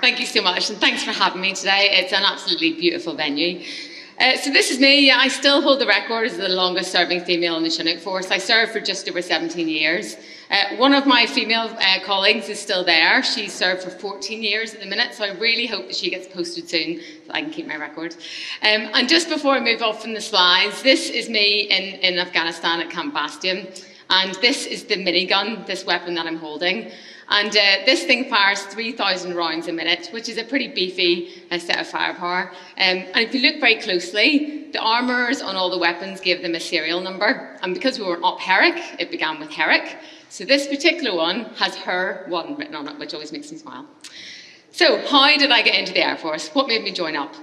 Thank you so much, and thanks for having me today. It's an absolutely beautiful venue. So this is me. I still hold the record as the longest serving female in the Chinook force. I served for just over 17 years. One of my female colleagues is still there. She's served for 14 years at the minute, so I really hope that she gets posted soon so I can keep my record. And just before I move off from the slides, this is me in Afghanistan at Camp Bastion, and this is the minigun, this weapon that I'm holding. And this thing fires 3,000 rounds a minute, which is a pretty beefy set of firepower. And if you look very closely, the armourers on all the weapons gave them a serial number. And because we were up Herrick, it began with Herrick. So this particular one has HER 1 written on it, which always makes me smile. So how did I get into the Air Force? What made me join up?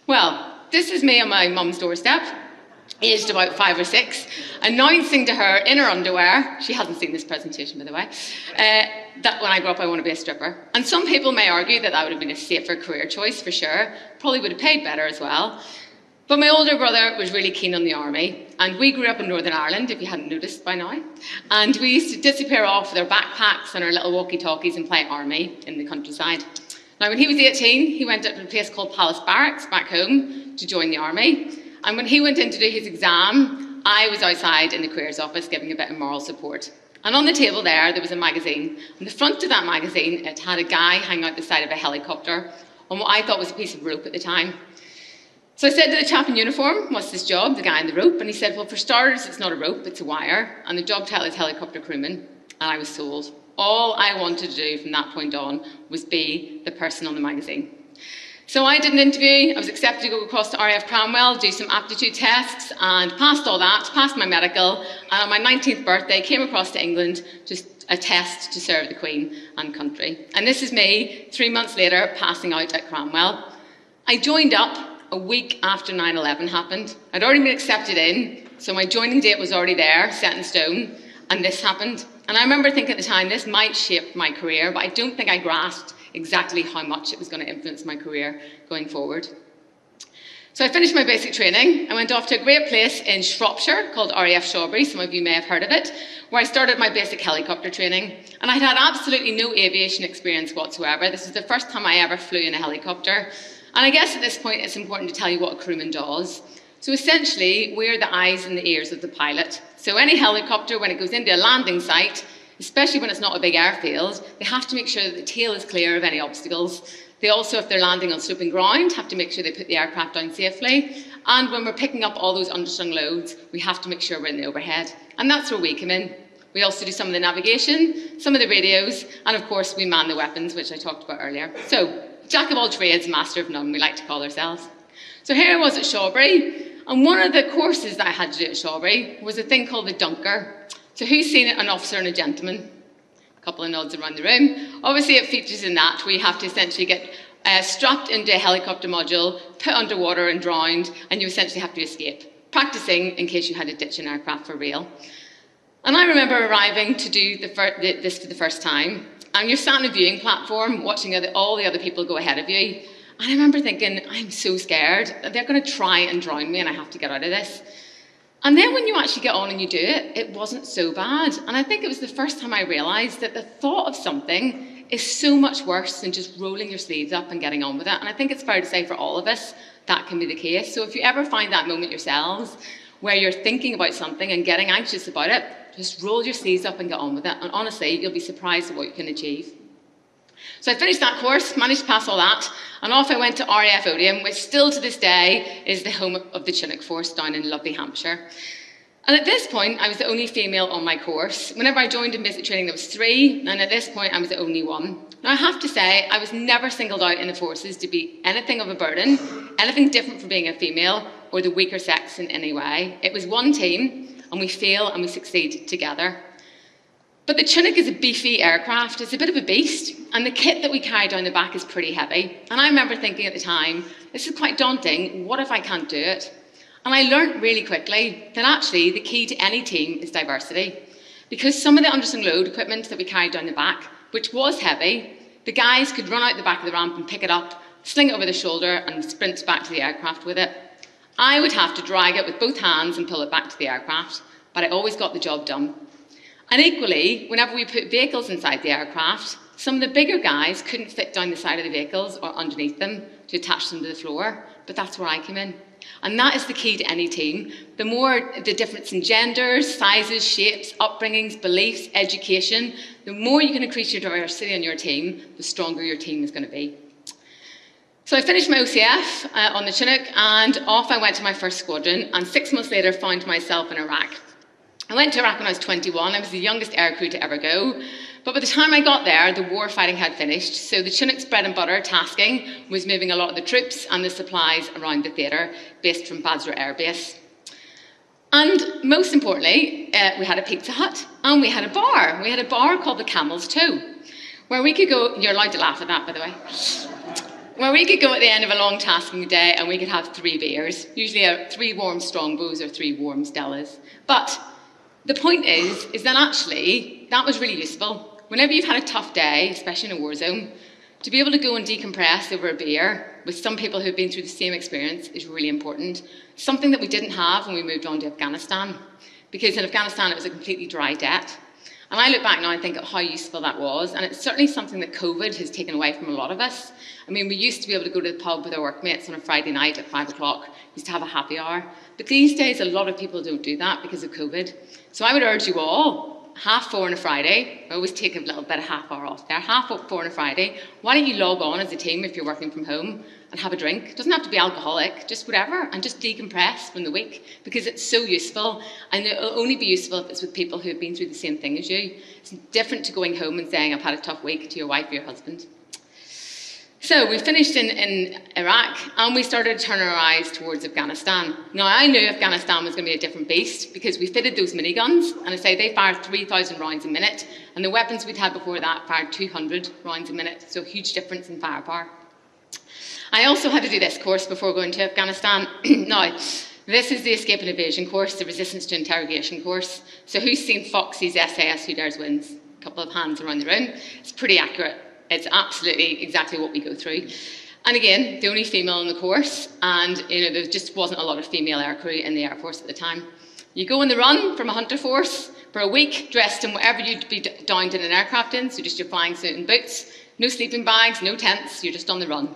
Well, this is me on my mum's doorstep, aged about 5 or 6, announcing to her in her underwear, she hasn't seen this presentation by the way, that when I grow up I want to be a stripper. And some people may argue that that would have been a safer career choice for sure, probably would have paid better as well. But my older brother was really keen on the army, and we grew up in Northern Ireland, if you hadn't noticed by now, and we used to disappear off with our backpacks and our little walkie-talkies and play army in the countryside. Now when he was 18, he went up to a place called Palace Barracks back home to join the army. And when he went in to do his exam, I was outside in the careers office giving a bit of moral support. And on the table there was a magazine. On the front of that magazine, it had a guy hanging out the side of a helicopter on what I thought was a piece of rope at the time. So I said to the chap in uniform, what's this job, the guy in the rope? And he said, well, for starters, it's not a rope, it's a wire. And the job title is helicopter crewman. And I was sold. All I wanted to do from that point on was be the person on the magazine. So I did an interview, I was accepted to go across to RAF Cranwell, do some aptitude tests, and passed all that, passed my medical, and on my 19th birthday came across to England, just a test to serve the Queen and country. And this is me, 3 months later, passing out at Cranwell. I joined up a week after 9/11 happened. I'd already been accepted in, so my joining date was already there, set in stone, and this happened. And I remember thinking at the time, this might shape my career, but I don't think I grasped exactly how much it was going to influence my career going forward. So I finished my basic training. I went off to a great place in Shropshire called RAF Shawbury, some of you may have heard of it, where I started my basic helicopter training. And I'd had absolutely no aviation experience whatsoever. This is the first time I ever flew in a helicopter. And I guess at this point it's important to tell you what a crewman does. So essentially, we're the eyes and the ears of the pilot. So any helicopter, when it goes into a landing site, especially when it's not a big airfield, they have to make sure that the tail is clear of any obstacles. They also, if they're landing on sloping ground, have to make sure they put the aircraft down safely. And when we're picking up all those underslung loads, we have to make sure we're in the overhead. And that's where we come in. We also do some of the navigation, some of the radios, and of course we man the weapons, which I talked about earlier. So, jack of all trades, master of none, we like to call ourselves. So here I was at Shawbury, and one of the courses that I had to do at Shawbury was a thing called the Dunker. So who's seen it, an officer and a gentleman? A couple of nods around the room. Obviously it features in that where you have to essentially get strapped into a helicopter module, put underwater and drowned, and you essentially have to escape, practicing in case you had to ditch an aircraft for real. And I remember arriving to do this for the first time, and you're sat on a viewing platform watching all the other people go ahead of you, and I remember thinking, I'm so scared, they're going to try and drown me and I have to get out of this. And then when you actually get on and you do it, it wasn't so bad. And I think it was the first time I realised that the thought of something is so much worse than just rolling your sleeves up and getting on with it. And I think it's fair to say for all of us, that can be the case. So if you ever find that moment yourselves where you're thinking about something and getting anxious about it, just roll your sleeves up and get on with it. And honestly, you'll be surprised at what you can achieve. So I finished that course, managed to pass all that, and off I went to RAF Odium, which still to this day is the home of the Chinook force down in lovely Hampshire. And at this point, I was the only female on my course. Whenever I joined in basic training, there was 3, and at this point, I was the only one. Now, I have to say, I was never singled out in the forces to be anything of a burden, anything different from being a female, or the weaker sex in any way. It was one team, and we fail and we succeed together. But the Chinook is a beefy aircraft, it's a bit of a beast, and the kit that we carry down the back is pretty heavy. And I remember thinking at the time, this is quite daunting, what if I can't do it? And I learnt really quickly that actually the key to any team is diversity. Because some of the underslung load equipment that we carried down the back, which was heavy, the guys could run out the back of the ramp and pick it up, sling it over the shoulder and sprint back to the aircraft with it. I would have to drag it with both hands and pull it back to the aircraft, but I always got the job done. And equally, whenever we put vehicles inside the aircraft, Some of the bigger guys couldn't fit down the side of the vehicles or underneath them to attach them to the floor, but that's where I came in. And that is the key to any team. The more the difference in genders, sizes, shapes, upbringings, beliefs, education, the more you can increase your diversity on your team, the stronger your team is going to be. So I finished my OCF on the Chinook, and off I went to my first squadron, and 6 months later found myself in Iraq. I went to Iraq when I was 21. I was the youngest aircrew to ever go. But by the time I got there, the war fighting had finished, so the Chinook's bread and butter tasking was moving a lot of the troops and the supplies around the theatre, based from Basra Air Base. And most importantly, we had a Pizza Hut, and we had a bar. We had a bar called the Camel's Toe, where we could go. You're allowed to laugh at that, by the way. Where we could go at the end of a long tasking day and we could have 3 beers, usually 3 warm Strongbos or 3 warm Stellas. But the point is that actually that was really useful. Whenever you've had a tough day, especially in a war zone, to be able to go and decompress over a beer with some people who've been through the same experience is really important. Something that we didn't have when we moved on to Afghanistan, because in Afghanistan it was a completely dry debt. And I look back now and think of how useful that was, and it's certainly something that COVID has taken away from a lot of us. I mean, we used to be able to go to the pub with our workmates on a Friday night at 5 o'clock, used to have a happy hour. But these days, a lot of people don't do that because of COVID. So I would urge you all, 4:30 on a Friday, I always take a little bit of half hour off there, 4:30 on a Friday, why don't you log on as a team if you're working from home and have a drink? It doesn't have to be alcoholic, just whatever, and just decompress from the week, because it's so useful, and it'll only be useful if it's with people who have been through the same thing as you. It's different to going home and saying, I've had a tough week, to your wife or your husband. So we finished in Iraq, and we started to turn our eyes towards Afghanistan. Now, I knew Afghanistan was going to be a different beast because we fitted those miniguns, and I say they fired 3,000 rounds a minute, and the weapons we'd had before that fired 200 rounds a minute, so a huge difference in firepower. I also had to do this course before going to Afghanistan. Now, this is the Escape and Evasion course, the Resistance to Interrogation course. So who's seen Foxy's SAS Who Dares Wins? A couple of hands around the room. It's pretty accurate. It's absolutely exactly what we go through. And again, the only female in the course, and there just wasn't a lot of female aircrew in the Air Force at the time. You go on the run from a hunter force for a week, dressed in whatever you'd be downed in an aircraft in, so just your flying suit and boots, no sleeping bags, no tents, you're just on the run.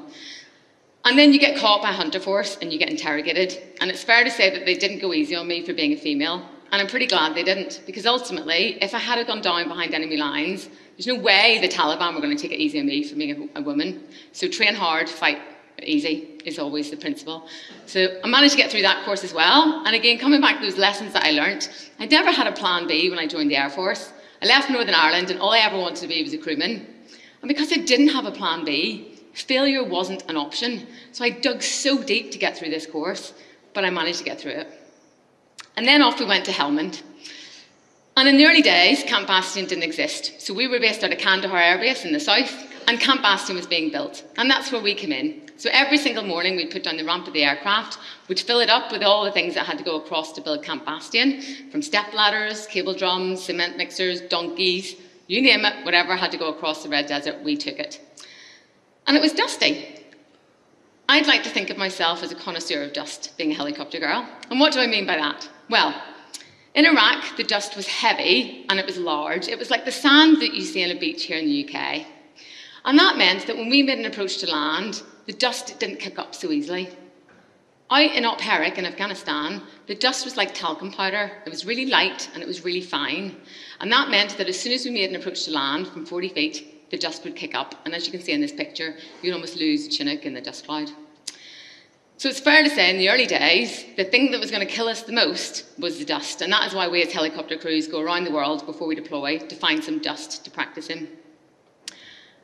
And then you get caught by a hunter force and you get interrogated. And it's fair to say that they didn't go easy on me for being a female. And I'm pretty glad they didn't, because ultimately, if I had gone down behind enemy lines, there's no way the Taliban were going to take it easy on me for being a woman. So train hard, fight easy is always the principle. So I managed to get through that course as well. And again, coming back to those lessons that I learnt, I never had a plan B when I joined the Air Force. I left Northern Ireland and all I ever wanted to be was a crewman. And because I didn't have a plan B, failure wasn't an option. So I dug so deep to get through this course, but I managed to get through it. And then off we went to Helmand. And in the early days, Camp Bastion didn't exist. So we were based out of Kandahar Air Base in the south, and Camp Bastion was being built. And that's where we came in. So every single morning we'd put down the ramp of the aircraft, we'd fill it up with all the things that had to go across to build Camp Bastion, from step ladders, cable drums, cement mixers, donkeys, you name it, whatever had to go across the Red Desert, we took it. And it was dusty. I'd like to think of myself as a connoisseur of dust, being a helicopter girl. And what do I mean by that? Well, in Iraq, the dust was heavy and it was large. It was like the sand that you see on a beach here in the UK. And that meant that when we made an approach to land, the dust didn't kick up so easily. Out in Op Herrick in Afghanistan, the dust was like talcum powder. It was really light and it was really fine. And that meant that as soon as we made an approach to land from 40 feet, the dust would kick up. And as you can see in this picture, you'd almost lose the Chinook in the dust cloud. So it's fair to say in the early days, the thing that was going to kill us the most was the dust. And that is why we as helicopter crews go around the world before we deploy to find some dust to practice in.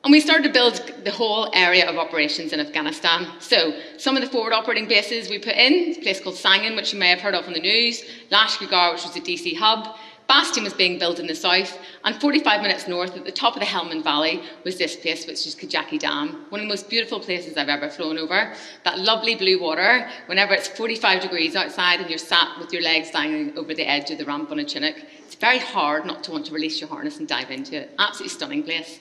And we started to build the whole area of operations in Afghanistan. So some of the forward operating bases we put in, a place called Sangin, which you may have heard of on the news, Lashkar, which was a DC hub, Bastion was being built in the south, and 45 minutes north at the top of the Helmand Valley was this place, which is Kajaki Dam, one of the most beautiful places I've ever flown over. That lovely blue water, whenever it's 45 degrees outside and you're sat with your legs dangling over the edge of the ramp on a Chinook, it's very hard not to want to release your harness and dive into it. Absolutely stunning place.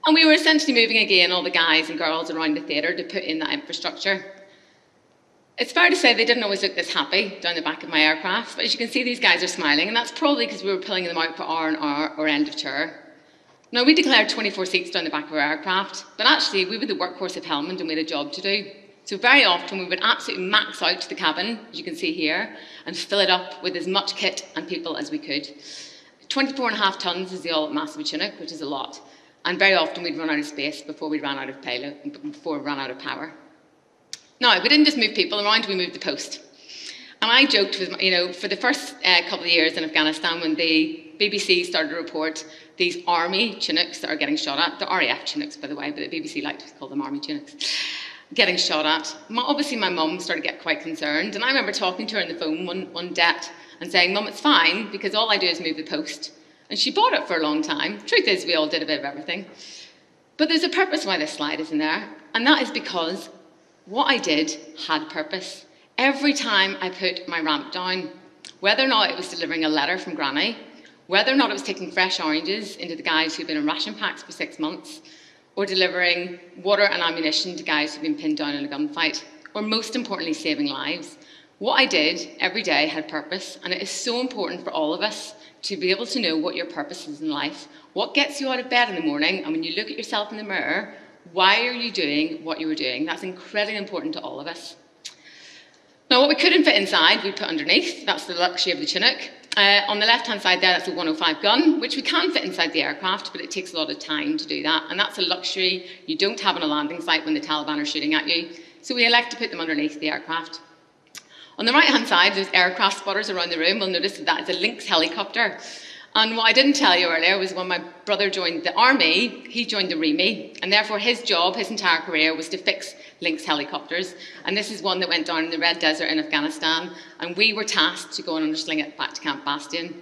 And we were essentially moving again all the guys and girls around the theatre to put in that infrastructure. It's fair to say they didn't always look this happy down the back of my aircraft, but as you can see, these guys are smiling, and that's probably because we were pulling them out for hour and hour or end of tour. Now, we declared 24 seats down the back of our aircraft, but actually we were the workhorse of Helmand and we had a job to do. So very often we would absolutely max out the cabin, as you can see here, and fill it up with as much kit and people as we could. 24.5 tonnes is the all-massive Chinook, which is a lot. And very often we'd run out of space before we ran out of payload, before we ran out of power. Now, we didn't just move people around, we moved the post. And I joked with, for the first couple of years in Afghanistan, when the BBC started to report these army Chinooks that are getting shot at, the RAF Chinooks, by the way, but the BBC liked to call them army Chinooks, getting shot at. Obviously, my mum started to get quite concerned. And I remember talking to her on the phone one day and saying, "Mum, it's fine, because all I do is move the post." And she bought it for a long time. Truth is, we all did a bit of everything. But there's a purpose why this slide isn't there. And that is because what I did had purpose. Every time I put my ramp down, whether or not it was delivering a letter from Granny, whether or not it was taking fresh oranges into the guys who'd been in ration packs for 6 months, or delivering water and ammunition to guys who'd been pinned down in a gunfight, or most importantly, saving lives, what I did every day had purpose, and it is so important for all of us to be able to know what your purpose is in life, what gets you out of bed in the morning, and when you look at yourself in the mirror, why are you doing what you were doing? That's incredibly important to all of us. Now, what we couldn't fit inside, we put underneath. That's the luxury of the Chinook. On the left-hand side there, that's a 105 gun, which we can fit inside the aircraft, but it takes a lot of time to do that. And that's a luxury you don't have on a landing site when the Taliban are shooting at you. So we elect to put them underneath the aircraft. On the right-hand side, there's aircraft spotters around the room. We'll notice that is a Lynx helicopter. And what I didn't tell you earlier was when my brother joined the army, he joined the REME, and therefore his job, his entire career, was to fix Lynx helicopters. And this is one that went down in the Red Desert in Afghanistan, and we were tasked to go and undersling it back to Camp Bastion.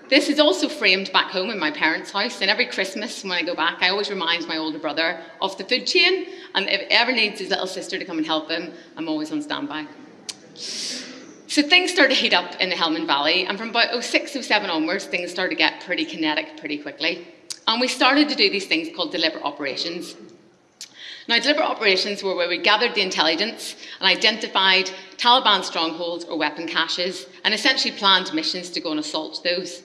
This is also framed back home in my parents' house, and every Christmas when I go back, I always remind my older brother of the food chain, and if he ever needs his little sister to come and help him, I'm always on standby. So things started to heat up in the Helmand Valley, and from about 06, 07 onwards, things started to get pretty kinetic pretty quickly. And we started to do these things called deliberate operations. Now, deliberate operations were where we gathered the intelligence and identified Taliban strongholds or weapon caches, and essentially planned missions to go and assault those.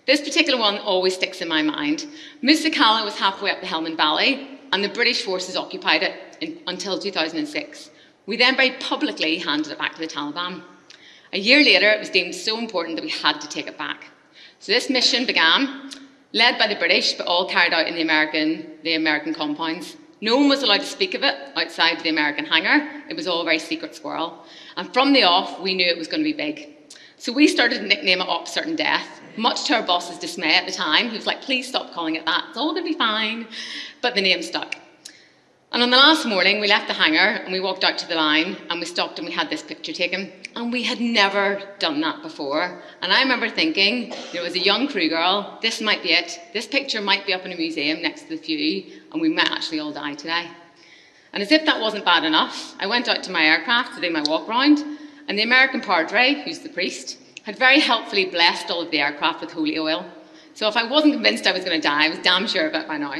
This particular one always sticks in my mind. Musa Qala was halfway up the Helmand Valley, and the British forces occupied it until 2006. We then very publicly handed it back to the Taliban. A year later, it was deemed so important that we had to take it back. So this mission began, led by the British, but all carried out in the American compounds. No one was allowed to speak of it outside the American hangar. It was all very secret squirrel. And from the off, we knew it was going to be big. So we started to nickname it Op Certain Death, much to our boss's dismay at the time. He was like, "Please stop calling it that. It's all going to be fine." But the name stuck. And on the last morning, we left the hangar and we walked out to the line and we stopped and we had this picture taken. And we had never done that before. And I remember thinking, as a young crew girl, this might be it. This picture might be up in a museum next to the Few, and we might actually all die today. And as if that wasn't bad enough, I went out to my aircraft to do my walk round, and the American Padre, who's the priest, had very helpfully blessed all of the aircraft with holy oil. So if I wasn't convinced I was going to die, I was damn sure of it by now.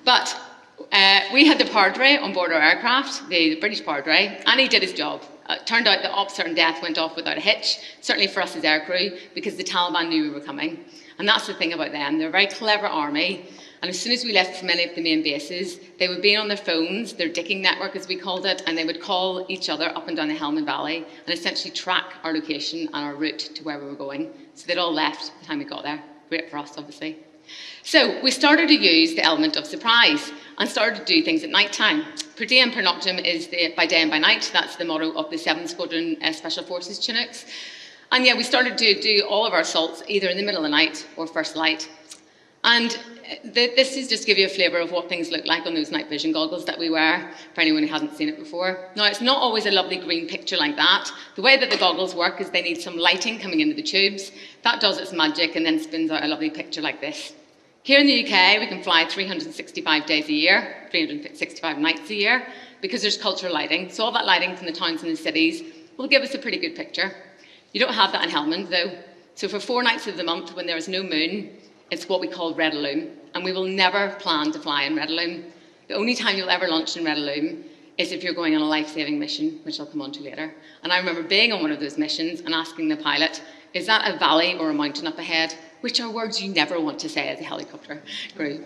But we had the Padre on board our aircraft, the British Padre, and he did his job. It turned out that Op Certain Death went off without a hitch, certainly for us as aircrew, because the Taliban knew we were coming. And that's the thing about them. They're a very clever army. And as soon as we left from any of the main bases, they would be on their phones, their dicking network as we called it, and they would call each other up and down the Helmand Valley and essentially track our location and our route to where we were going. So they'd all left by the time we got there. Great for us, obviously. So we started to use the element of surprise and started to do things at night time. Per diem per noctem is by day and by night. That's the motto of the 7th Squadron Special Forces Chinooks. And yeah, we started to do all of our assaults either in the middle of the night or first light. And this is just to give you a flavour of what things look like on those night vision goggles that we wear, for anyone who hasn't seen it before. Now, it's not always a lovely green picture like that. The way that the goggles work is they need some lighting coming into the tubes. That does its magic and then spins out a lovely picture like this. Here in the UK, we can fly 365 days a year, 365 nights a year, because there's cultural lighting. So all that lighting from the towns and the cities will give us a pretty good picture. You don't have that in Helmand, though. So for 4 nights of the month, when there is no moon, it's what we call red alone. And we will never plan to fly in red alone. The only time you'll ever launch in red alone is if you're going on a life-saving mission, which I'll come on to later. And I remember being on one of those missions and asking the pilot, "Is that a valley or a mountain up ahead?" which are words you never want to say as a helicopter crew.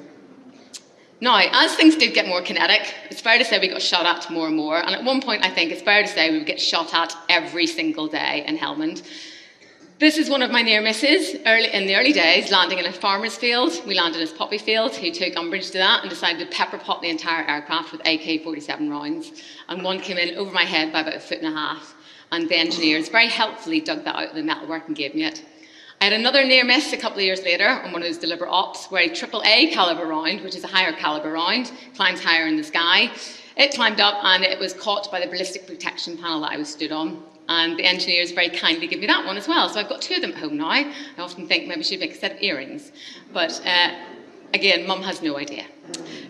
Now, as things did get more kinetic, it's fair to say we got shot at more and more, and at one point I think it's fair to say we would get shot at every single day in Helmand. This is one of my near misses in the early days, landing in a farmer's field. We landed in his poppy field. He took umbrage to that and decided to pepper pot the entire aircraft with AK-47 rounds. And one came in over my head by about 1.5 feet. And the engineers very helpfully dug that out of the metalwork and gave me it. I had another near miss a couple of years later on one of those deliberate ops where a AAA caliber round, which is a higher caliber round, climbs higher in the sky. It climbed up and it was caught by the ballistic protection panel that I was stood on. And the engineers very kindly gave me that one as well. So I've got 2 of them at home now. I often think maybe I should make a set of earrings. But again, Mum has no idea.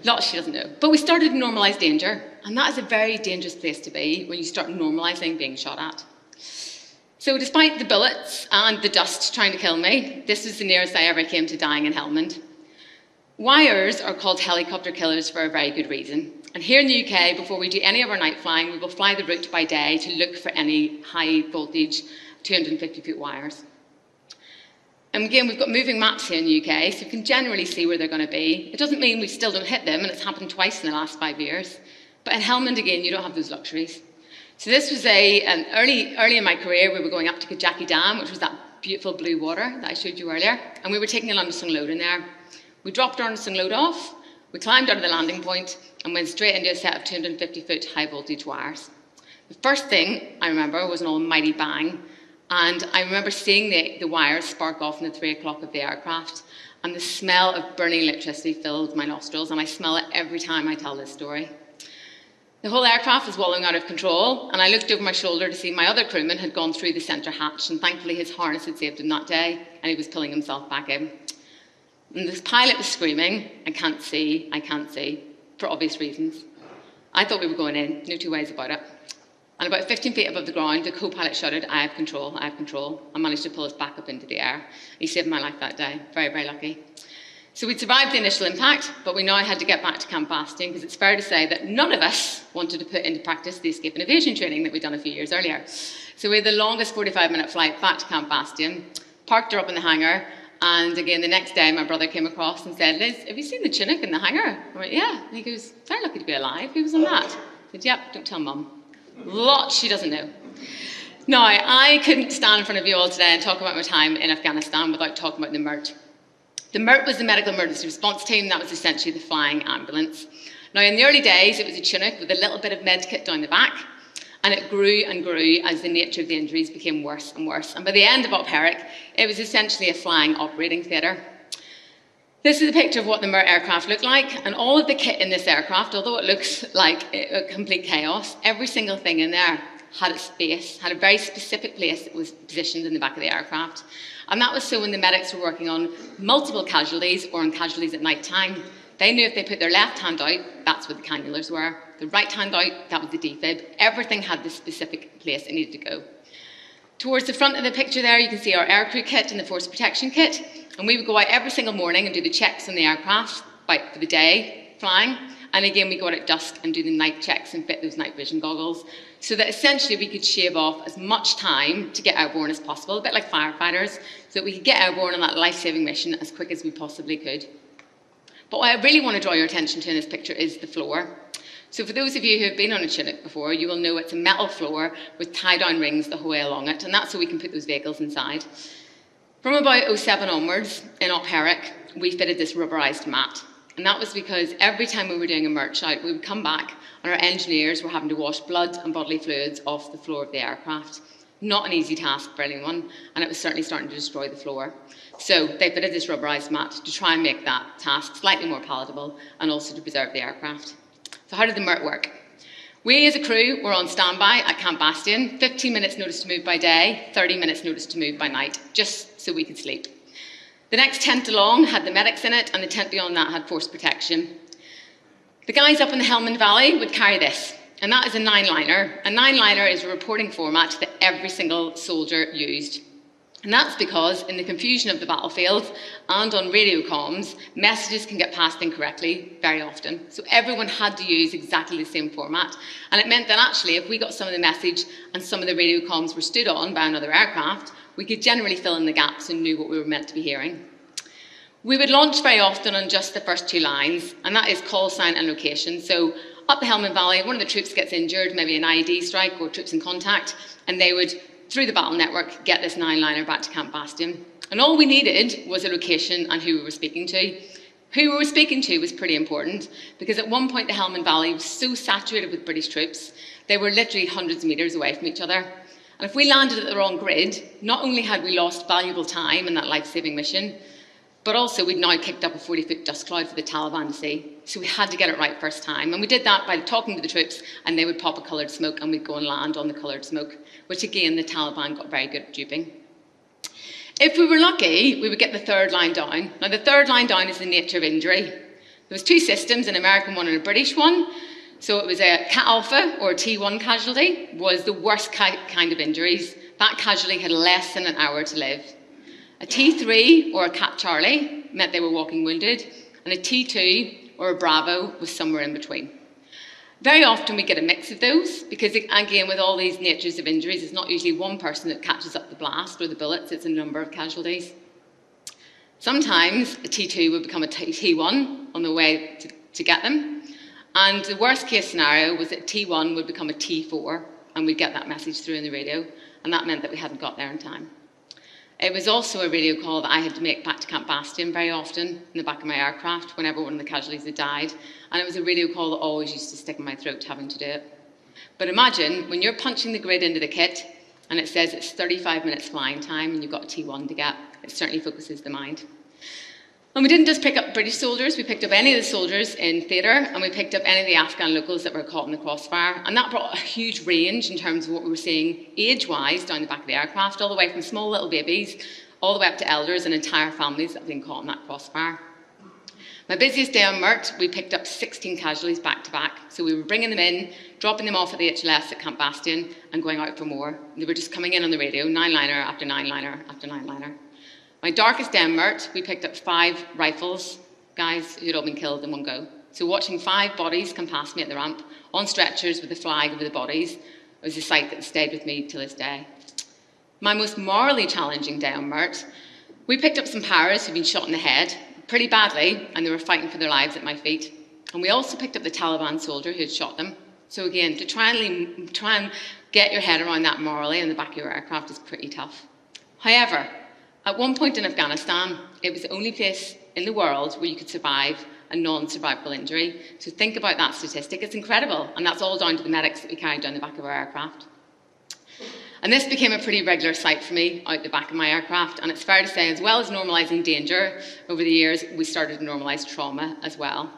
Lots she doesn't know. But we started to normalise danger. And that is a very dangerous place to be when you start normalising being shot at. So despite the bullets and the dust trying to kill me, this was the nearest I ever came to dying in Helmand. Wires are called helicopter killers for a very good reason. And here in the UK, before we do any of our night flying, we will fly the route by day to look for any high voltage 250-foot wires. And again, we've got moving maps here in the UK, so you can generally see where they're going to be. It doesn't mean we still don't hit them, and it's happened twice in the last 5 years. But in Helmand, again, you don't have those luxuries. So this was early in my career, we were going up to Carden Dam, which was that beautiful blue water that I showed you earlier, and we were taking a London load in there. We dropped our London load off, we climbed out of the landing point, and went straight into a set of 250-foot high-voltage wires. The first thing I remember was an almighty bang, and I remember seeing the wires spark off in the 3 o'clock of the aircraft, and the smell of burning electricity filled my nostrils, and I smell it every time I tell this story. The whole aircraft was wallowing out of control, and I looked over my shoulder to see my other crewman had gone through the centre hatch, and thankfully his harness had saved him that day, and he was pulling himself back in. And this pilot was screaming, I can't see, for obvious reasons. I thought we were going in, no 2 ways about it. And about 15 feet above the ground, the co-pilot shouted, I have control, and managed to pull us back up into the air. He saved my life that day, very, very lucky. So we'd survived the initial impact, but we now had to get back to Camp Bastion because it's fair to say that none of us wanted to put into practice the escape and evasion training that we'd done a few years earlier. So we had the longest 45-minute flight back to Camp Bastion, parked her up in the hangar, and again the next day my brother came across and said, Liz, have you seen the Chinook in the hangar? I went, yeah. And he goes, very lucky to be alive. Who was on that? I said, yep, don't tell Mum. Lots she doesn't know. Now, I couldn't stand in front of you all today and talk about my time in Afghanistan without talking about the MERT. The MERT was the Medical Emergency Response Team. That was essentially the flying ambulance. Now, in the early days, it was a Chinook with a little bit of med kit down the back, and it grew and grew as the nature of the injuries became worse and worse. And by the end of Op Herrick, it was essentially a flying operating theatre. This is a picture of what the MERT aircraft looked like, and all of the kit in this aircraft, although it looks like a complete chaos, every single thing in there had a space, had a very specific place that was positioned in the back of the aircraft. And that was so when the medics were working on multiple casualties or on casualties at night time, they knew if they put their left hand out, that's where the cannulas were. The right hand out, that was the defib. Everything had the specific place it needed to go. Towards the front of the picture there, you can see our aircrew kit and the force protection kit. And we would go out every single morning and do the checks on the aircraft for the day flying. And again, we go out at dusk and do the night checks and fit those night vision goggles, so that essentially we could shave off as much time to get airborne as possible, a bit like firefighters, so that we could get airborne on that life-saving mission as quick as we possibly could. But what I really want to draw your attention to in this picture is the floor. So for those of you who have been on a Chinook before, you will know it's a metal floor with tie-down rings the whole way along it, and that's so we can put those vehicles inside. From about 2007 onwards, in Op Herrick, we fitted this rubberised mat. And that was because every time we were doing a MERT out, we would come back and our engineers were having to wash blood and bodily fluids off the floor of the aircraft. Not an easy task for anyone, and it was certainly starting to destroy the floor. So they fitted this rubberised mat to try and make that task slightly more palatable and also to preserve the aircraft. So how did the MERT work? We as a crew were on standby at Camp Bastion, 15 minutes notice to move by day, 30 minutes notice to move by night, just so we could sleep. The next tent along had the medics in it, and the tent beyond that had force protection. The guys up in the Helmand Valley would carry this, and that is a 9-liner. A 9-liner is a reporting format that every single soldier used. And that's because in the confusion of the battlefield and on radio comms, messages can get passed incorrectly very often. So everyone had to use exactly the same format. And it meant that actually if we got some of the message and some of the radio comms were stood on by another aircraft, we could generally fill in the gaps and knew what we were meant to be hearing. We would launch very often on just the first 2 lines, and that is call sign and location. So up the Helmand Valley, one of the troops gets injured, maybe an IED strike or troops in contact, and they would, through the battle network, get this 9-liner back to Camp Bastion. And all we needed was a location and who we were speaking to. Who we were speaking to was pretty important, because at one point the Helmand Valley was so saturated with British troops, they were literally hundreds of metres away from each other. And if we landed at the wrong grid, not only had we lost valuable time in that life-saving mission, but also we'd now kicked up a 40-foot dust cloud for the Taliban to see. So we had to get it right first time. And we did that by talking to the troops, and they would pop a coloured smoke, and we'd go and land on the coloured smoke, which again, the Taliban got very good at duping. If we were lucky, we would get the 3rd line down. Now, the 3rd line down is the nature of injury. There was 2 systems, an American one and a British one. So it was a Cat Alpha, or a T1 casualty, was the worst kind of injuries. That casualty had less than an hour to live. A T3, or a Cat Charlie, meant they were walking wounded, and a T2, or a Bravo, was somewhere in between. Very often we get a mix of those, because again, with all these natures of injuries, it's not usually one person that catches up the blast or the bullets, it's a number of casualties. Sometimes a T2 would become a T1 on the way to get them, and the worst case scenario was that T1 would become a T4, and we'd get that message through in the radio, and that meant that we hadn't got there in time. It was also a radio call that I had to make back to Camp Bastion very often in the back of my aircraft whenever one of the casualties had died. And it was a radio call that always used to stick in my throat having to do it. But imagine when you're punching the grid into the kit and it says it's 35 minutes flying time and you've got a T1 to get, it certainly focuses the mind. And we didn't just pick up British soldiers, we picked up any of the soldiers in theatre, and we picked up any of the Afghan locals that were caught in the crossfire. And that brought a huge range in terms of what we were seeing age-wise down the back of the aircraft, all the way from small little babies, all the way up to elders and entire families that had been caught in that crossfire. My busiest day on MERT, we picked up 16 casualties back to back. So we were bringing them in, dropping them off at the HLS at Camp Bastion, and going out for more. They were just coming in on the radio, 9-liner after 9-liner after 9-liner. My darkest day on MERT, we picked up 5 rifles, guys who'd all been killed in one go. So watching 5 bodies come past me at the ramp, on stretchers with a flag over the bodies, was a sight that stayed with me till this day. My most morally challenging day on MERT, we picked up some paras who'd been shot in the head, pretty badly, and they were fighting for their lives at my feet. And we also picked up the Taliban soldier who had shot them. So again, to try and get your head around that morally in the back of your aircraft is pretty tough. However, at one point in Afghanistan, it was the only place in the world where you could survive a non-survivable injury. So think about that statistic. It's incredible, and that's all down to the medics that we carried down the back of our aircraft. And this became a pretty regular sight for me out the back of my aircraft, and it's fair to say, as well as normalising danger over the years, we started to normalise trauma as well.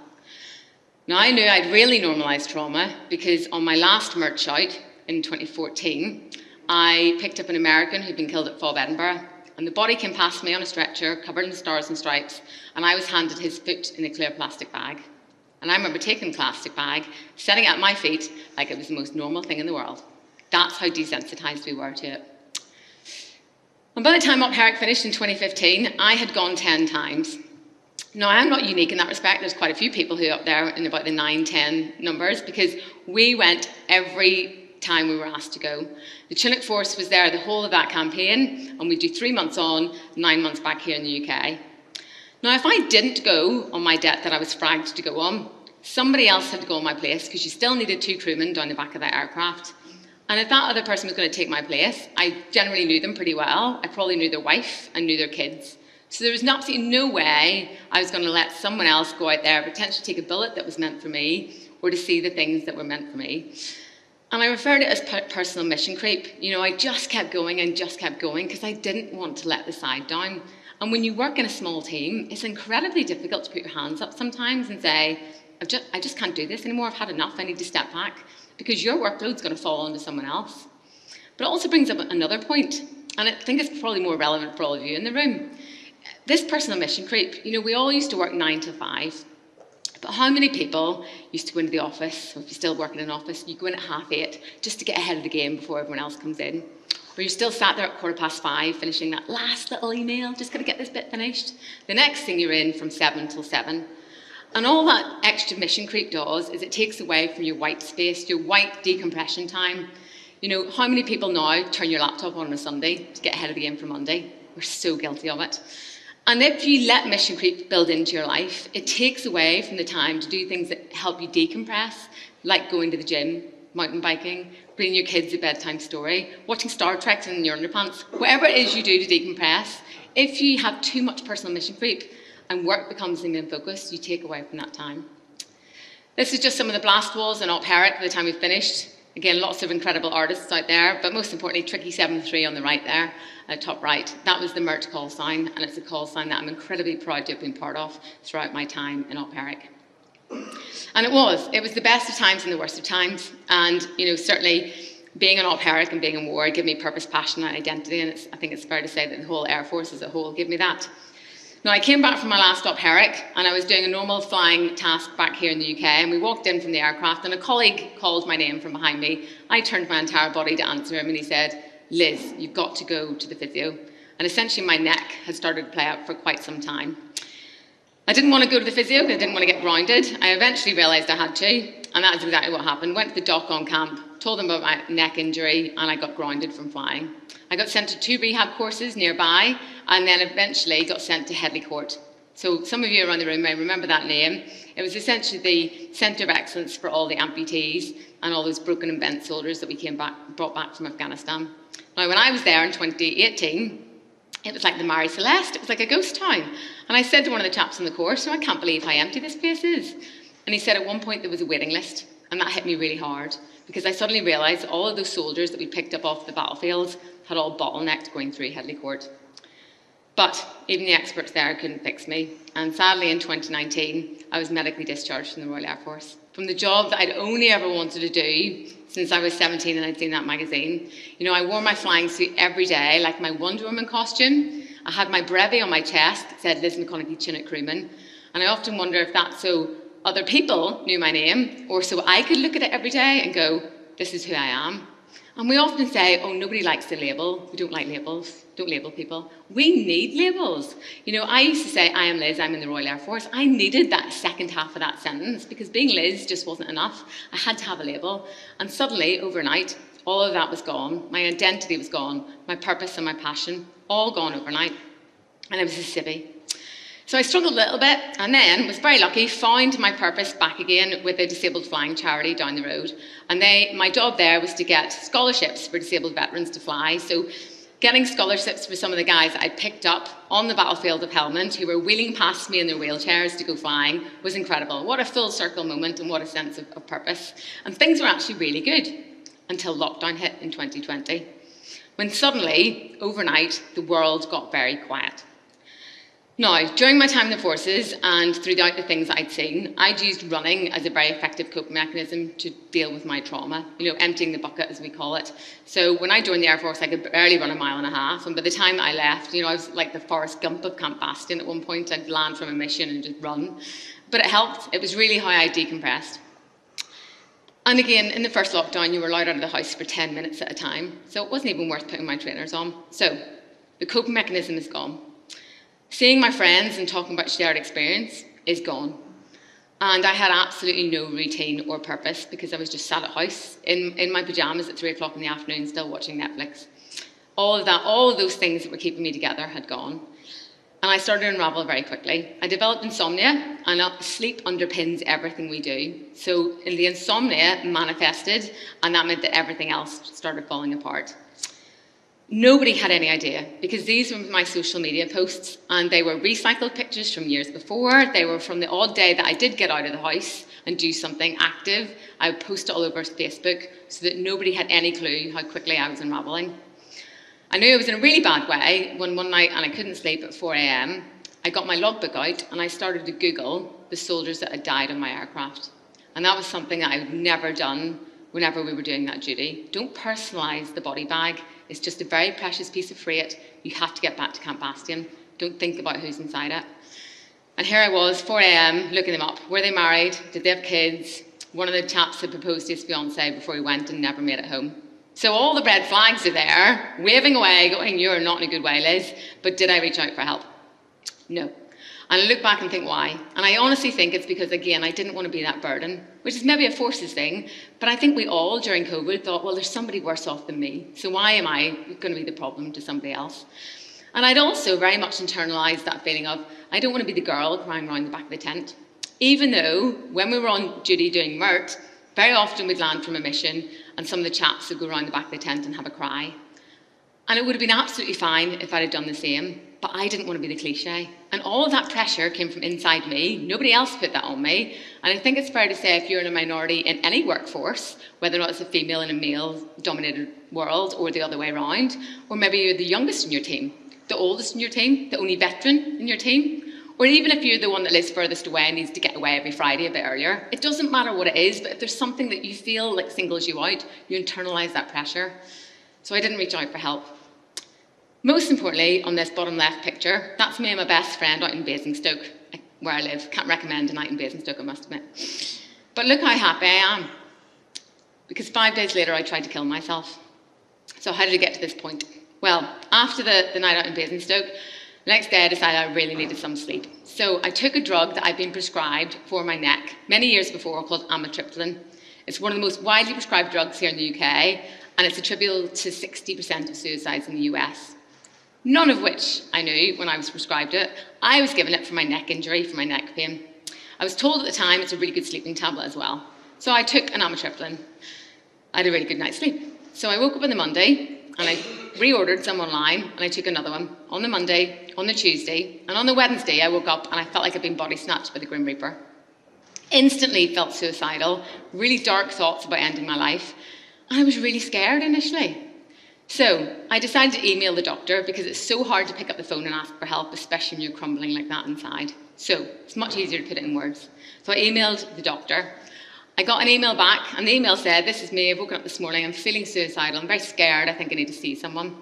Now, I knew I'd really normalised trauma because on my last MERT shout in 2014, I picked up an American who'd been killed at FOB Edinburgh. And the body came past me on a stretcher, covered in stars and stripes, and I was handed his foot in a clear plastic bag. And I remember taking the plastic bag, setting it at my feet like it was the most normal thing in the world. That's how desensitised we were to it. And by the time Up Herrick finished in 2015, I had gone 10 times. Now, I'm not unique in that respect. There's quite a few people who are up there in about the 9, 10 numbers, because we went every time we were asked to go. The Chinook force was there the whole of that campaign, and we do 3 months on, 9 months back here in the UK. Now, if I didn't go on my debt that I was fragged to go on, somebody else had to go on my place, because you still needed 2 crewmen down the back of that aircraft. And if that other person was going to take my place, I generally knew them pretty well. I probably knew their wife and knew their kids. So there was absolutely no way I was going to let someone else go out there, potentially take a bullet that was meant for me, or to see the things that were meant for me. And I refer to it as personal mission creep. You know, I just kept going and just kept going because I didn't want to let the side down. And when you work in a small team, it's incredibly difficult to put your hands up sometimes and say, I just can't do this anymore, I've had enough, I need to step back, because your workload's going to fall onto someone else. But it also brings up another point, and I think it's probably more relevant for all of you in the room. This personal mission creep, you know, we all used to work 9 to 5. But how many people used to go into the office, or if you're still working in an office, you go in at 8:30 just to get ahead of the game before everyone else comes in? Or you're still sat there at 5:15 finishing that last little email, just going to get this bit finished. The next thing you're in from 7 till 7. And all that extra mission creep does is it takes away from your white space, your white decompression time. You know, how many people now turn your laptop on a Sunday to get ahead of the game for Monday? We're so guilty of it. And if you let mission creep build into your life, it takes away from the time to do things that help you decompress, like going to the gym, mountain biking, reading your kids a bedtime story, watching Star Trek in your underpants, whatever it is you do to decompress. If you have too much personal mission creep and work becomes the main focus, you take away from that time. This is just some of the blast walls in Op Herrick by the time we've finished. Again, lots of incredible artists out there, but most importantly, Tricky 73 on the right there, top right. That was the Mert call sign, and it's a call sign that I'm incredibly proud to have been part of throughout my time in Op Herrick. And it was the best of times and the worst of times. And, certainly being in Op Herrick and being in war gave me purpose, passion, and identity, and I think it's fair to say that the whole Air Force as a whole gave me that. Now, I came back from my last Op Herrick, and I was doing a normal flying task back here in the UK, and we walked in from the aircraft, and a colleague called my name from behind me. I turned my entire body to answer him, and he said, "Liz, you've got to go to the physio." And essentially my neck had started to play out for quite some time. I didn't want to go to the physio because I didn't want to get grounded. I eventually realised I had to, and that's exactly what happened. Went to the doc on camp, told them about my neck injury, and I got grounded from flying. I got sent to 2 rehab courses nearby, and then eventually got sent to Headley Court. So some of you around the room may remember that name. It was essentially the centre of excellence for all the amputees and all those broken and bent soldiers that we brought back from Afghanistan. Now, when I was there in 2018, it was like the Mary Celeste. It was like a ghost town. And I said to one of the chaps on the course, "I can't believe how empty this place is." And he said at one point there was a waiting list, and that hit me really hard, because I suddenly realised all of those soldiers that we picked up off the battlefields had all bottlenecked going through Headley Court. But even the experts there couldn't fix me. And sadly, in 2019, I was medically discharged from the Royal Air Force, from the job that I'd only ever wanted to do since I was 17 and I'd seen that magazine. I wore my flying suit every day, like my Wonder Woman costume. I had my brevet on my chest that said Liz McConaghy, Chinook crewman. And I often wonder if that's so other people knew my name, or so I could look at it every day and go, "This is who I am." And we often say, "Oh, nobody likes to label. We don't like labels. Don't label people." We need labels. I used to say, "I am Liz, I'm in the Royal Air Force." I needed that second half of that sentence because being Liz just wasn't enough. I had to have a label. And suddenly, overnight, all of that was gone. My identity was gone. My purpose and my passion, all gone overnight. And I was a civvy. So I struggled a little bit, and then was very lucky, found my purpose back again with a disabled flying charity down the road. And my job there was to get scholarships for disabled veterans to fly. So getting scholarships for some of the guys that I picked up on the battlefield of Helmand, who were wheeling past me in their wheelchairs to go flying, was incredible. What a full circle moment, and what a sense of purpose. And things were actually really good until lockdown hit in 2020, when suddenly, overnight, the world got very quiet. Now, during my time in the forces and throughout the things that I'd seen, I'd used running as a very effective coping mechanism to deal with my trauma, emptying the bucket, as we call it. So when I joined the Air Force, I could barely run a mile and a half, and by the time I left, I was like the Forrest Gump of Camp Bastion at one point. I'd land from a mission and just run. But it helped. It was really how I decompressed. And again, in the first lockdown, you were allowed out of the house for 10 minutes at a time, so it wasn't even worth putting my trainers on. So the coping mechanism is gone. Seeing my friends and talking about shared experience is gone. And I had absolutely no routine or purpose because I was just sat at house in my pyjamas at 3 o'clock in the afternoon, still watching Netflix. All of those things that were keeping me together had gone. And I started to unravel very quickly. I developed insomnia, and sleep underpins everything we do. So the insomnia manifested, and that meant that everything else started falling apart. Nobody had any idea, because these were my social media posts, and they were recycled pictures from years before. They were from the odd day that I did get out of the house and do something active. I would post it all over Facebook so that nobody had any clue how quickly I was unraveling. I knew I was in a really bad way when one night, and I couldn't sleep at 4 a.m, I got my logbook out and I started to Google the soldiers that had died on my aircraft. And that was something that I had never done whenever we were doing that duty. Don't personalise the body bag. It's just a very precious piece of freight. You have to get back to Camp Bastion. Don't think about who's inside it. And here I was, 4 a.m, looking them up. Were they married? Did they have kids? One of the chaps had proposed to his fiancée before he went and never made it home. So all the red flags are there, waving away, going, "You're not in a good way, Liz." But did I reach out for help? No. And I look back and think, why? And I honestly think it's because, again, I didn't want to be that burden, which is maybe a forces thing, but I think we all, during COVID, thought, well, there's somebody worse off than me, so why am I going to be the problem to somebody else? And I'd also very much internalised that feeling of, I don't want to be the girl crying around the back of the tent. Even though, when we were on duty doing MERT, very often we'd land from a mission and some of the chaps would go around the back of the tent and have a cry. And it would have been absolutely fine if I'd have done the same, but I didn't want to be the cliche. And all of that pressure came from inside me. Nobody else put that on me. And I think it's fair to say if you're in a minority in any workforce, whether or not it's a female in a male-dominated world or the other way around, or maybe you're the youngest in your team, the oldest in your team, the only veteran in your team, or even if you're the one that lives furthest away and needs to get away every Friday a bit earlier, it doesn't matter what it is, but if there's something that you feel like singles you out, you internalise that pressure. So I didn't reach out for help. Most importantly, on this bottom left picture, that's me and my best friend out in Basingstoke, where I live. Can't recommend a night in Basingstoke, I must admit. But look how happy I am. Because 5 days later, I tried to kill myself. So how did I get to this point? Well, after the night out in Basingstoke, the next day I decided I really needed some sleep. So I took a drug that I'd been prescribed for my neck many years before called amitriptyline. It's one of the most widely prescribed drugs here in the UK, and it's attributable to 60% of suicides in the US. None of which I knew when I was prescribed it. I was given it for my neck injury, for my neck pain. I was told at the time it's a really good sleeping tablet as well. So I took an amitriptyline. I had a really good night's sleep. So I woke up on the Monday, and I reordered some online, and I took another one on the Monday, on the Tuesday, and on the Wednesday I woke up and I felt like I'd been body snatched by the Grim Reaper. Instantly felt suicidal, really dark thoughts about ending my life, and I was really scared initially. So I decided to email the doctor because it's so hard to pick up the phone and ask for help, especially when you're crumbling like that inside. So it's much easier to put it in words. So I emailed the doctor. I got an email back, and the email said, "This is me, I've woken up this morning, I'm feeling suicidal, I'm very scared, I think I need to see someone."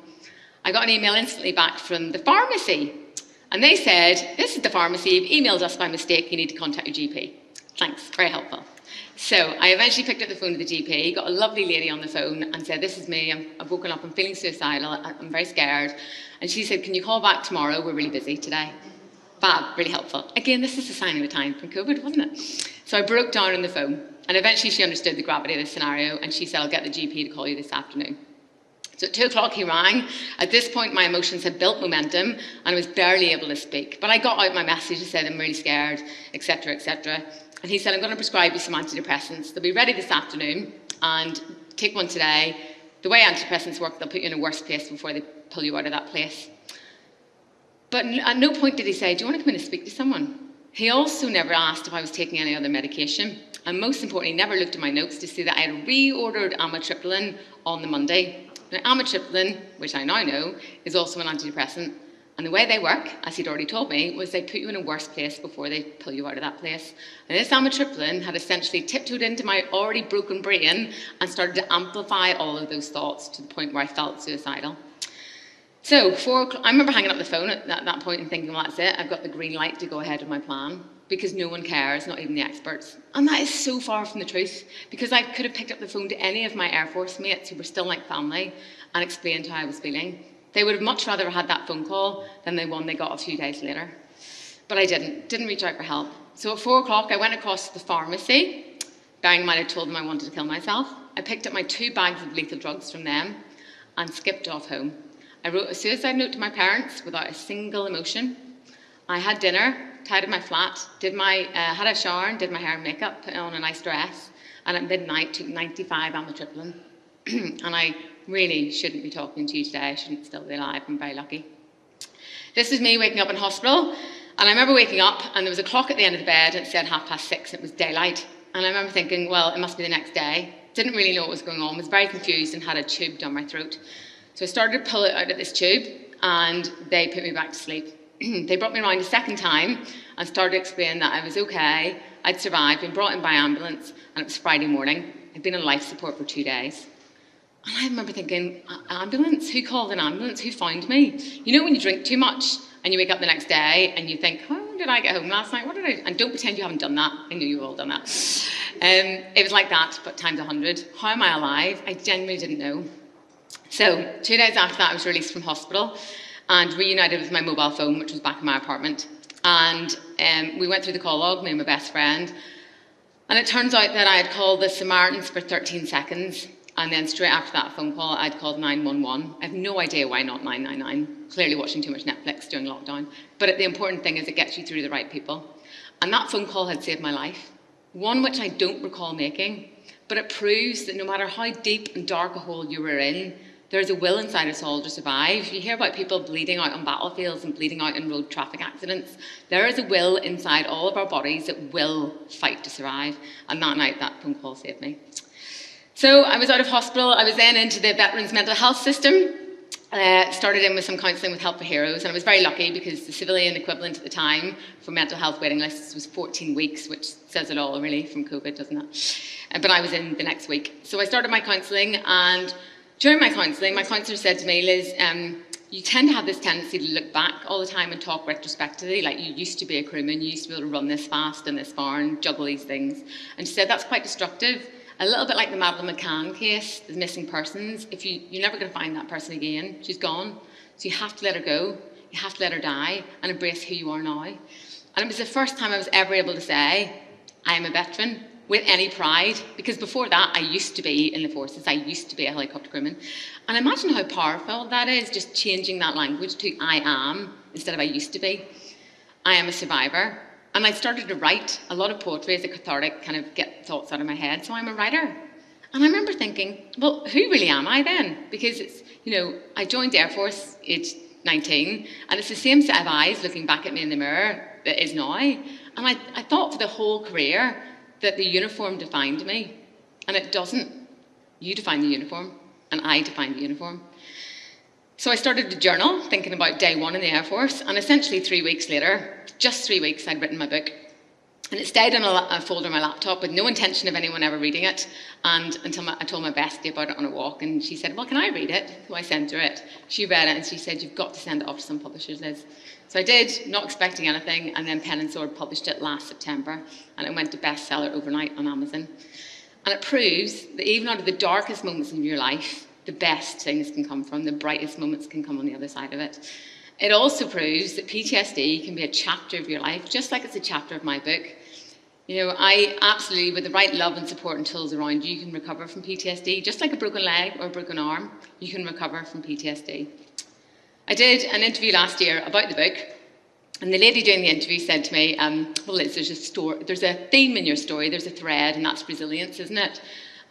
I got an email instantly back from the pharmacy, and they said, "This is the pharmacy, you've emailed us by mistake, you need to contact your GP." Thanks, very helpful. So I eventually picked up the phone to the GP, got a lovely lady on the phone and said, "This is me, I've woken up, I'm feeling suicidal, I'm very scared." And she said, "Can you call back tomorrow? We're really busy today." Fab, really helpful. Again, this is a sign of the time from COVID, wasn't it? So I broke down on the phone, and eventually she understood the gravity of the scenario, and she said, "I'll get the GP to call you this afternoon." So at 2 o'clock he rang. At this point my emotions had built momentum and I was barely able to speak. But I got out my message and said, "I'm really scared," etc., etc. And he said, "I'm going to prescribe you some antidepressants. They'll be ready this afternoon, and take one today. The way antidepressants work, they'll put you in a worse place before they pull you out of that place." But at no point did he say, "Do you want to come in and speak to someone?" He also never asked if I was taking any other medication. And most importantly, never looked at my notes to see that I had reordered amitriptyline on the Monday. Now, amitriptyline, which I now know, is also an antidepressant. And the way they work, as he'd already told me, was they put you in a worse place before they pull you out of that place. And this amitriptyline had essentially tiptoed into my already broken brain and started to amplify all of those thoughts to the point where I felt suicidal. So I remember hanging up the phone at that point and thinking, well, that's it, I've got the green light to go ahead with my plan, because no one cares, not even the experts. And that is so far from the truth, because I could have picked up the phone to any of my Air Force mates who were still like family and explained how I was feeling. They would have much rather had that phone call than the one they got a few days later. But I didn't reach out for help. So at 4 o'clock, I went across to the pharmacy, bearing in mind I told them I wanted to kill myself. I picked up my 2 bags of lethal drugs from them and skipped off home. I wrote a suicide note to my parents without a single emotion. I had dinner, tidied my flat, had a shower and did my hair and makeup, put on a nice dress, and at midnight took 95 amitriptyline. And I really shouldn't be talking to you today, I shouldn't still be alive, I'm very lucky. This was me waking up in hospital, and I remember waking up and there was a clock at the end of the bed and it said 6:30, it was daylight. And I remember thinking, well, it must be the next day. Didn't really know what was going on, was very confused and had a tube down my throat. So I started to pull it out of this tube and they put me back to sleep. They brought me around a second time and started to explain that I was okay, I'd survived, been brought in by ambulance, and it was Friday morning. I'd been on life support for 2 days. And I remember thinking, ambulance? Who called an ambulance? Who found me? You know when you drink too much and you wake up the next day and you think, how did I get home last night? What did I? And don't pretend you haven't done that. I know you've all done that. It was like that, but times 100. How am I alive? I genuinely didn't know. So 2 days after that, I was released from hospital and reunited with my mobile phone, which was back in my apartment. And we went through the call log, me and my best friend. And it turns out that I had called the Samaritans for 13 seconds. And then straight after that phone call, I'd called 911. I have no idea why not 999. Clearly watching too much Netflix during lockdown. But the important thing is it gets you through the right people. And that phone call had saved my life. One which I don't recall making, but it proves that no matter how deep and dark a hole you were in, there's a will inside us all to survive. You hear about people bleeding out on battlefields and bleeding out in road traffic accidents. There is a will inside all of our bodies that will fight to survive. And that night, that phone call saved me. So I was out of hospital. I was then into the Veterans Mental Health System. Started in with some counselling with Help for Heroes, and I was very lucky because the civilian equivalent at the time for mental health waiting lists was 14 weeks, which says it all really from COVID, doesn't it? But I was in the next week. So I started my counselling, and during my counselling, my counsellor said to me, Liz, you tend to have this tendency to look back all the time and talk retrospectively, like you used to be a crewman, you used to be able to run this fast and this far and juggle these things. And she said that's quite destructive. A little bit like the Madeleine McCann case, the missing persons. You're never going to find that person again. She's gone. So you have to let her go. You have to let her die and embrace who you are now. And it was the first time I was ever able to say, I am a veteran, with any pride. Because before that, I used to be in the forces. I used to be a helicopter crewman. And imagine how powerful that is, just changing that language to I am instead of I used to be. I am a survivor. And I started to write a lot of poetry as a cathartic, kind of get thoughts out of my head. So I'm a writer. And I remember thinking, well, who really am I then? Because it's, I joined the Air Force aged 19, and it's the same set of eyes looking back at me in the mirror that is now. And I thought for the whole career that the uniform defined me. And it doesn't. You define the uniform, and I define the uniform. So I started to journal, thinking about day one in the Air Force, and essentially 3 weeks later, just 3 weeks, I'd written my book. And it stayed in a folder on my laptop with no intention of anyone ever reading it, and until I told my bestie about it on a walk, and she said, well, can I read it? So I sent her it. She read it, and she said, you've got to send it off to some publishers, Liz. So I did, not expecting anything, and then Pen and Sword published it last September, and it went to bestseller overnight on Amazon. And it proves that even out of the darkest moments in your life, the best things can come from, the brightest moments can come on the other side of it. It also proves that PTSD can be a chapter of your life, just like it's a chapter of my book. I absolutely, with the right love and support and tools around you, can recover from PTSD. Just like a broken leg or a broken arm, you can recover from PTSD. I did an interview last year about the book, and the lady doing the interview said to me, well, Liz, there's a theme in your story, there's a thread, and that's resilience, isn't it?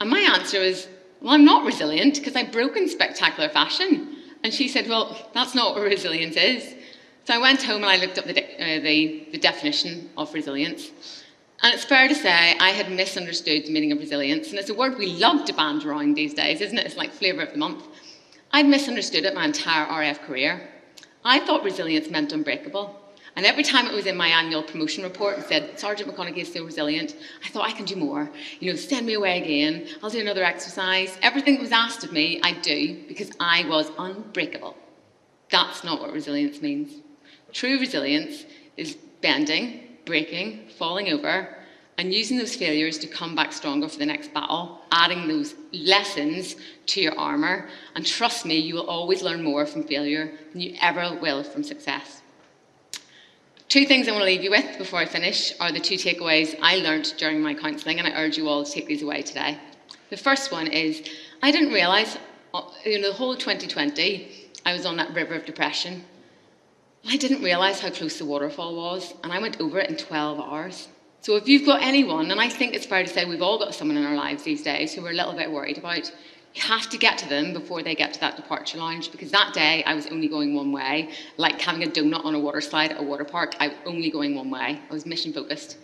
And my answer was, well, I'm not resilient because I broke in spectacular fashion. And she said, well, that's not what resilience is. So I went home and I looked up the definition of resilience. And it's fair to say I had misunderstood the meaning of resilience. And it's a word we love to band around these days, isn't it? It's like flavour of the month. I'd misunderstood it my entire RF career. I thought resilience meant unbreakable. And every time it was in my annual promotion report and said, Sergeant McConaghy is so resilient, I thought I can do more. Send me away again. I'll do another exercise. Everything that was asked of me, I'd do because I was unbreakable. That's not what resilience means. True resilience is bending, breaking, falling over, and using those failures to come back stronger for the next battle, adding those lessons to your armour. And trust me, you will always learn more from failure than you ever will from success. Two things I want to leave you with before I finish are the two takeaways I learned during my counselling, and I urge you all to take these away today. The first one is, I didn't realise, the whole 2020, I was on that river of depression. I didn't realise how close the waterfall was, and I went over it in 12 hours. So if you've got anyone, and I think it's fair to say we've all got someone in our lives these days who we're a little bit worried about, you have to get to them before they get to that departure lounge, because that day I was only going one way, like having a donut on a water slide at a water park. I was only going one way. I was mission focused.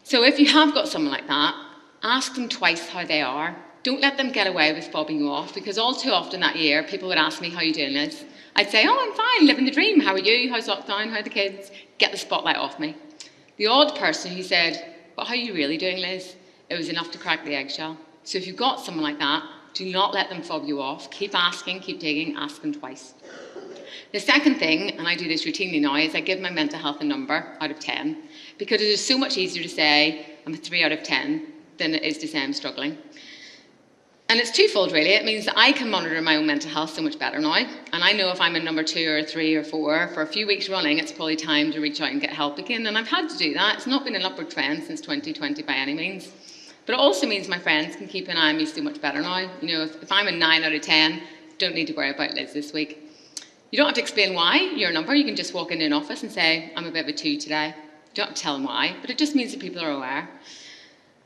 So if you have got someone like that, ask them twice how they are. Don't let them get away with fobbing you off, because all too often that year people would ask me, how are you doing, Liz? I'd say, oh, I'm fine, living the dream. How are you? How's lockdown? How are the kids? Get the spotlight off me. The odd person who said, but how are you really doing, Liz? It was enough to crack the eggshell. So if you've got someone like that, do not let them fob you off. Keep asking, keep digging, ask them twice. The second thing, and I do this routinely now, is I give my mental health a number out of 10, because it is so much easier to say I'm a 3 out of 10 than it is to say I'm struggling. And it's twofold, really. It means that I can monitor my own mental health so much better now, and I know if I'm a number 2 or 3 or 4 for a few weeks running, it's probably time to reach out and get help again, and I've had to do that. It's not been an upward trend since 2020 by any means. But it also means my friends can keep an eye on me so much better now. You know, if I'm a 9 out of 10, don't need to worry about Liz this week. You don't have to explain why you're a number. You can just walk into an office and say, I'm a bit of a 2 today. You don't have to tell them why, but it just means that people are aware.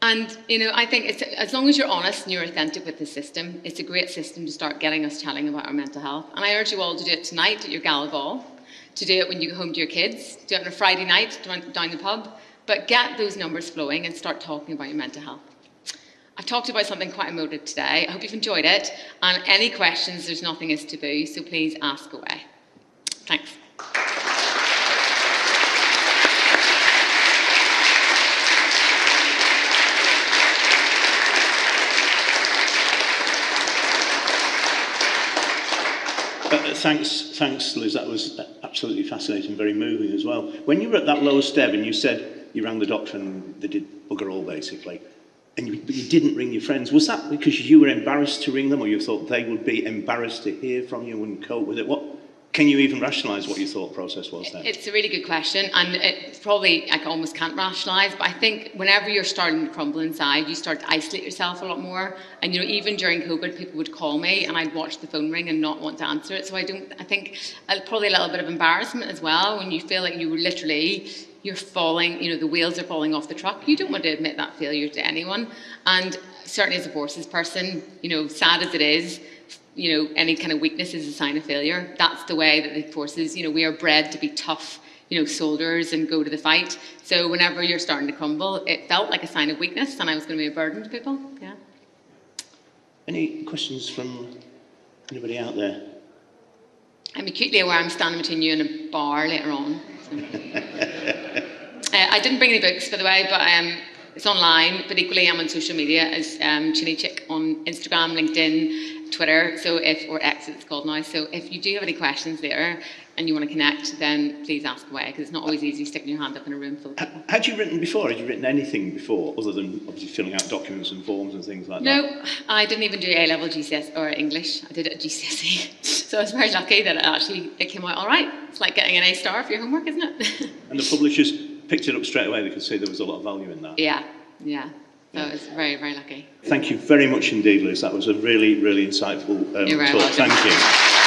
And, you know, I think as long as you're honest and you're authentic with the system, it's a great system to start getting us chatting about our mental health. And I urge you all to do it tonight at your gala ball, to do it when you go home to your kids, do it on a Friday night down the pub, but get those numbers flowing and start talking about your mental health. I've talked about something quite emotive today. I hope you've enjoyed it. And any questions, there's nothing is taboo, so please ask away. Thanks. Thanks, Liz. That was absolutely fascinating, very moving as well. When you were at that lowest ebb and you said you rang the doctor and they did bugger all, basically, but you didn't ring your friends, was that because you were embarrassed to ring them, or you thought they would be embarrassed to hear from you and cope with it? Can you even rationalise what your thought process was then? It's a really good question, and it probably I almost can't rationalise, but I think whenever you're starting to crumble inside, you start to isolate yourself a lot more. And you know, even during COVID, people would call me and I'd watch the phone ring and not want to answer it. So I think probably a little bit of embarrassment as well, when you feel like you're falling, you know, the wheels are falling off the truck. You don't want to admit that failure to anyone. And certainly as a forces person, you know, sad as it is, you know, any kind of weakness is a sign of failure. That's the way that the forces, you know, we are bred to be tough, you know, soldiers and go to the fight. So whenever you're starting to crumble, it felt like a sign of weakness and I was going to be a burden to people. Yeah. Any questions from anybody out there? I'm acutely aware I'm standing between you and a bar later on. So. I didn't bring any books, by the way, but it's online. But equally, I'm on social media as Chili Chick on Instagram, LinkedIn, Twitter, or X it's called now. So if you do have any questions there and you want to connect, then please ask away, because it's not always easy sticking your hand up in a room full of people. Had you written before? Had you written anything before, other than obviously filling out documents and forms and things like that? No, I didn't even do A-level GCSE or English. I did it at GCSE. So I was very lucky that it came out all right. It's like getting an A star for your homework, isn't it? And the publishers picked it up straight away. They could see there was a lot of value in that. Yeah. So I was very, very lucky. Thank you very much indeed, Liz. That was a really, really insightful talk. Thank you.